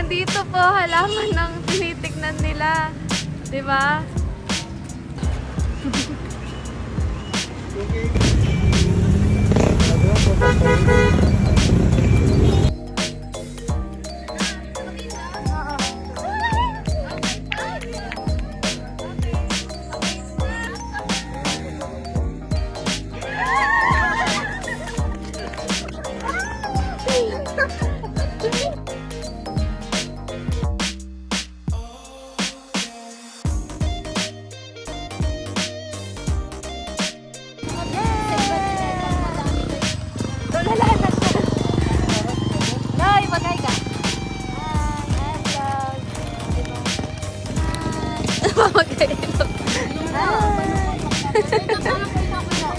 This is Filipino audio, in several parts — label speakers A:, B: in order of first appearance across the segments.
A: Nandito po, halaman ng tinitignan nila. Di ba?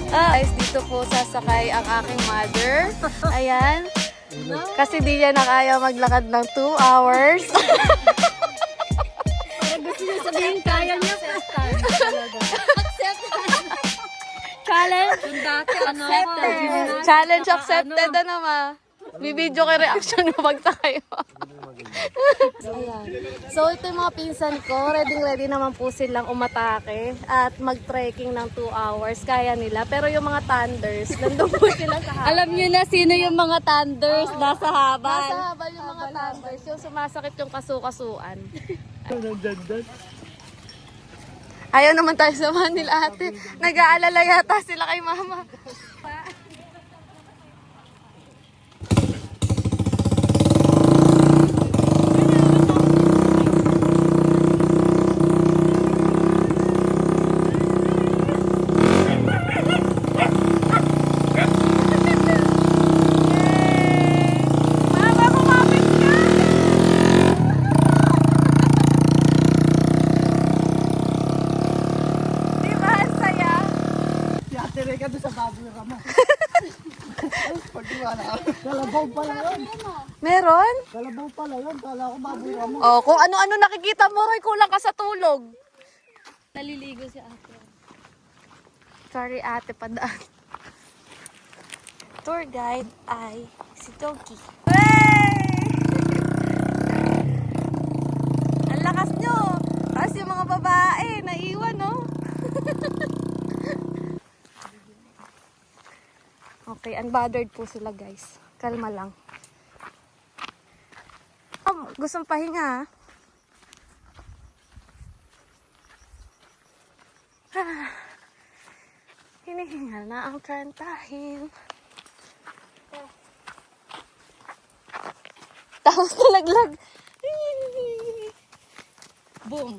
A: Guys, dito po sasakay ang aking mother. Ayan. Kasi di niya na kaya maglakad ng 2 hours.
B: Gusto niya sabihin, kaya niya. Accept. Challenge.
A: Challenge accepted na naman. Bibidyo kay reaction mo pagsakay mo. Ayan. So ito yung mga pinsan ko. Ready naman po silang umatake at mag-trekking ng 2 hours. Kaya nila. Pero yung mga thunders, nandun po sila sa habal.
B: Alam niyo na sino yung mga thunders nasa habal.
A: Nasa habal yung mga thunders. Yung sumasakit yung kasukasuan. Ayaw naman tayo samahan nila ate. Nag-aalala yata sila kay mama.
C: Kalabaw pala yun.
A: Meron?
C: Kalabaw pala yun. Kala ko baboy ramo.
A: Oh, kung ano-ano nakikita mo, Roy, kulang ka sa tulog.
B: Naliligo si ate.
A: Sorry ate, padaan. Tour guide ay si Toki. Ang lakas nyo! Tapos yung mga babae, naiwan, no? Okay, unbothered po sila, guys. Kalma lang. Oh, gustong pahinga, ha? Hinihingal na ang trentahin. Tapos nalaglag. Boom.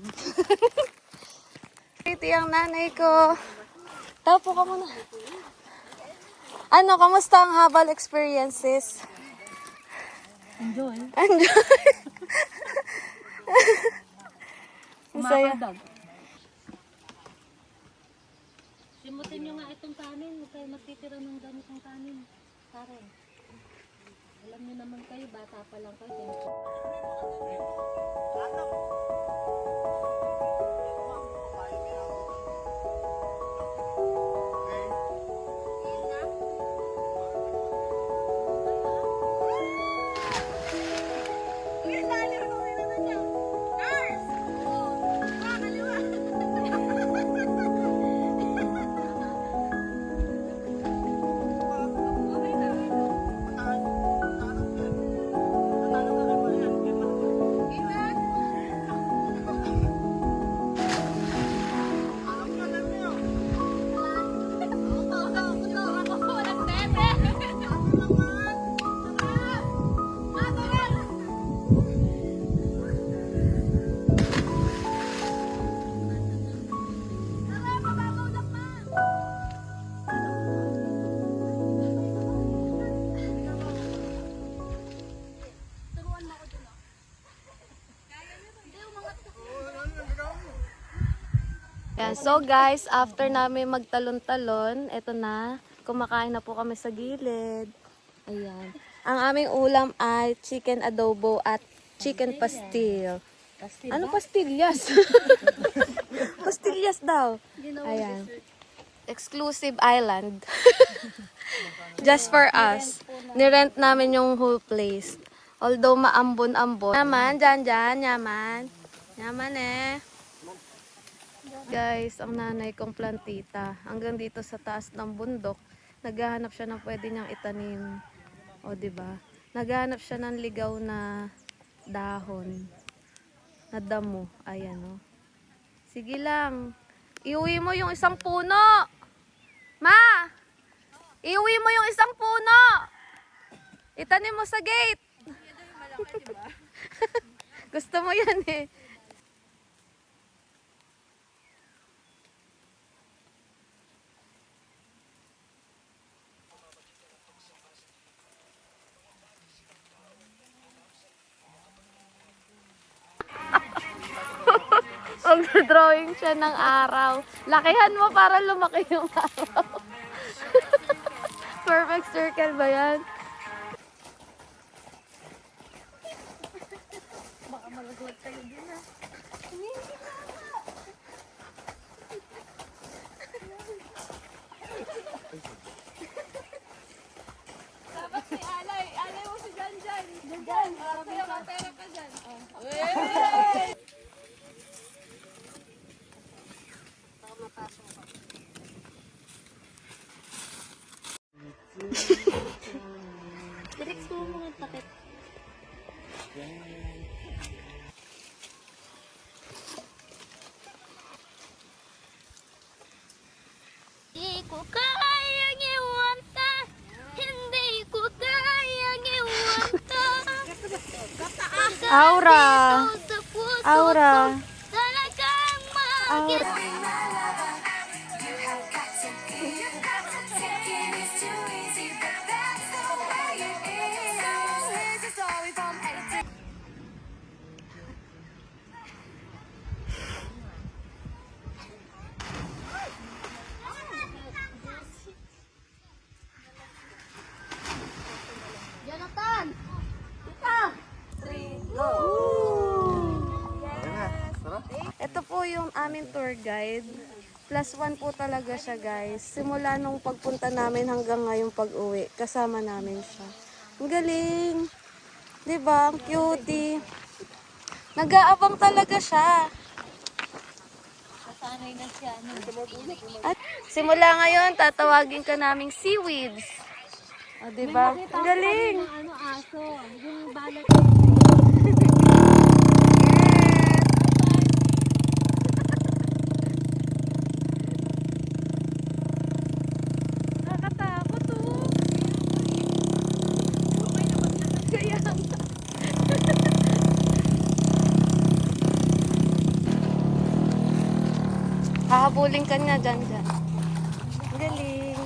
A: Pretty ang nanay ko. Tapo ka muna. Ano, kamusta ang habal experiences?
B: Enjoy.
A: Enjoy. Masaya.
B: Simutin nyo nga itong kanin. Huwag kayo matitira ng ganitong kanin. Karen. Alam niyo naman kayo, bata pa lang kayo.
A: Yan. So guys, after namin magtalon-talon, eto na, kumakain na po kami sa gilid. Ayan. Ang aming ulam ay chicken adobo at chicken pastil. Ano pastillas? Pastillas daw. Ayan. Exclusive island. Just for us. Nirent namin yung whole place. Although maambon-ambon. Yaman, dyan, yaman. Yaman eh. Guys, ang nanay kong plantita. Hanggang dito sa taas ng bundok, naghahanap siya ng pwede niyang itanim. O, diba? Naghahanap siya ng ligaw na dahon. Na damo. Ayan, o. Sige lang. Iuwi mo yung isang puno. Ma! Iuwi mo yung isang puno. Itanim mo sa gate. Gusto mo yan eh. Mag-drawing siya ng araw. Lakihan mo para lumaki yung araw. Perfect circle ba yan? Baka malaglag tayo din ah. Dapat si Alay. Alay mo si Janjan. Janjan. Kaya matera ka dyan. Direct mo mga takip. Hindi ko kayang iwan ka. Hindi ko kayang iwan ka. Aura. Aura. Talagang Aura. Jonathan! Ika! Ito po yung aming tour guide. +1 po talaga siya guys. Simula nung pagpunta namin hanggang ngayong pag-uwi. Kasama namin siya. Ang galing! Diba? Ang cutie. Nag-aabang talaga siya.
B: Sanay na siya.
A: At simula ngayon, tatawagin ka naming seaweeds. O, diba? Ang galing!
B: Ano, aso. Yung balat.
A: Nakakatakot oh. Kaya nga. Hahabulin ka niya dyan. Ang galing.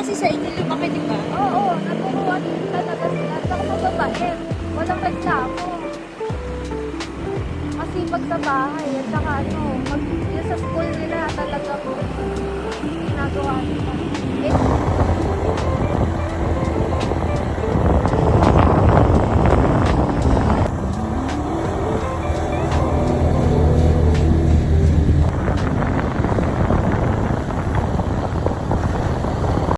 B: Kasi sa inyo lumaki, di ba?
A: Oo, naturuan din talaga sila. Saka mababait. Walang reklamo. Masipag sa bahay. At saka ano,